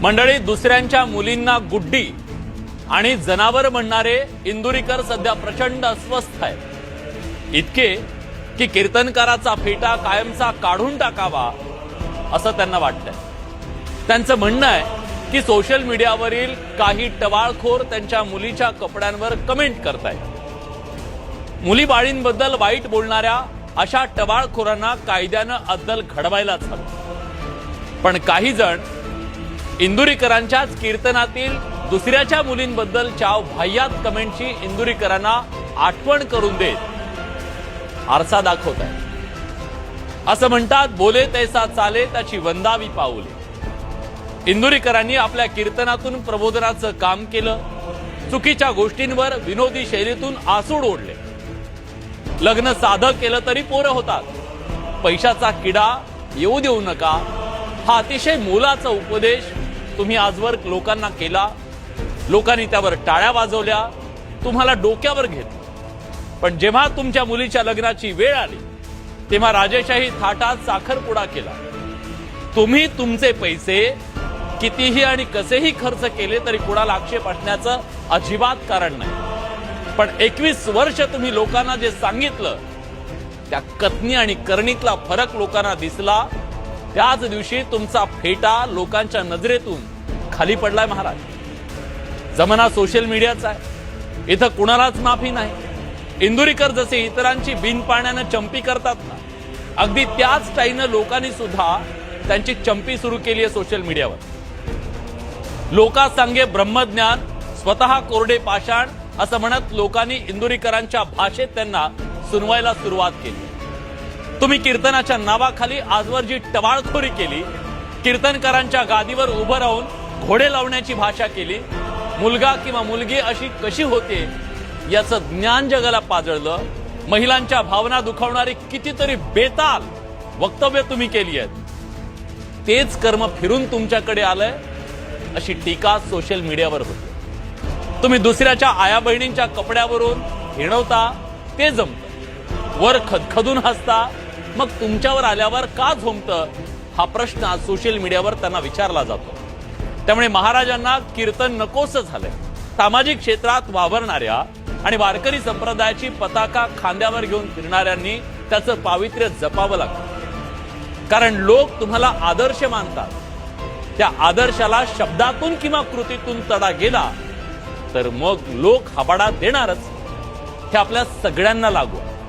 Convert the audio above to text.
मंडळी, दुसऱ्यांच्या मुलींना गुड्डी आणि जनावर म्हणणारे इंदुरीकर सध्या प्रचंड अस्वस्थ आहेत. इतके की कीर्तनकाराचा फेटा कायमचा काढून टाकावा असं त्यांना वाटतंय. त्यांचं म्हणणं आहे की सोशल मीडियावरील काही टवाळखोर त्यांच्या मुलीच्या कपड्यांवर कमेंट करतायत. मुली बाळींबद्दल वाईट बोलणाऱ्या अशा टवाळखोरांना कायद्यानं अद्दल घडवायलाच हवं. पण काही जण इंदुरीकरांच्याच कीर्तनातील दुसऱ्याच्या मुलींबद्दलच्या भयात कमेंटची इंदुरीकरांना आठवण करून देत आरसा दाखवत आहे. असं म्हणतात, बोले तैसा चाले त्याची वंदावी पाऊले. इंदुरीकरांनी आपल्या कीर्तनातून प्रबोधनाचं काम केलं. चुकीच्या गोष्टींवर विनोदी शैलीतून आसूड ओढले. लग्न साधं केलं तरी पोरं होतात. पैशाचा किडा येऊ देऊ नका, हा अतिशय मोलाचा उपदेश तुम्ही आजवर लोकांना केला. लोकांनी त्यावर टाळ्या वाजवल्या, तुम्हाला डोक्यावर घेतलं. पण जेव्हा तुमच्या मुलीच्या लग्नाची वेळ आली तेव्हा राजेशाही थाटात साखरपुडा केला. तुम्ही तुमचे पैसे कितीही आणि कसेही खर्च केले तरी कुणाला आक्षेप असण्याचं अजिबात कारण नाही. पण 21 वर्ष तुम्ही लोकांना जे सांगितलं त्या कथनी आणि करणीतला फरक लोकांना दिसला. त्याच दिवशी तुमचा फेटा लोकांच्या नजरेतून खाली पडलाय महाराज. जमाना सोशल मीडियाचा आहे, इथं कुणालाच माफी नाही. इंदुरीकर जसे इतरांची बिनपाण्यानं चंपी करतात ना, अगदी त्याच स्टाईलनं लोकांनी सुद्धा त्यांची चंपी सुरू केली आहे सोशल मीडियावर. लोका सांगे ब्रह्मज्ञान, स्वतः कोरडे पाषाण असं म्हणत लोकांनी इंदुरीकरांच्या भाषेत त्यांना सुनवायला सुरुवात केली. तुम्ही कीर्तनाच्या नावाखाली आजवर जी टवाळखोरी केली, कीर्तनकारांच्या गादीवर उभं राहून घोडे लावण्याची भाषा केली, मुलगा किंवा मुलगी अशी कशी होते याचं ज्ञान जगाला पाजळलं, महिलांच्या भावना दुखावणारी कितीतरी बेताल वक्तव्य तुम्ही केली आहेत, तेच कर्म फिरून तुमच्याकडे आलंय अशी टीका सोशल मीडियावर होती. तुम्ही दुसऱ्याच्या आया बहिणींच्या कपड्यावरून हिणवता ते जमतं, वर खदखदून हसता, मग तुमच्यावर आल्यावर का झोंबतं हा प्रश्न आज सोशल मीडियावर त्यांना विचारला जातो. त्यामुळे महाराजांना कीर्तन नकोसं झालंय. सामाजिक क्षेत्रात वावरणाऱ्या आणि वारकरी संप्रदायाची पताका खांद्यावर घेऊन फिरणाऱ्यांनी त्याचं पावित्र्य जपावं लागतं. कारण लोक तुम्हाला आदर्श मानतात. त्या आदर्शाला शब्दातून किंवा कृतीतून तडा गेला तर मग लोक हबाडा देणारच. हे आपल्या सगळ्यांना लागू.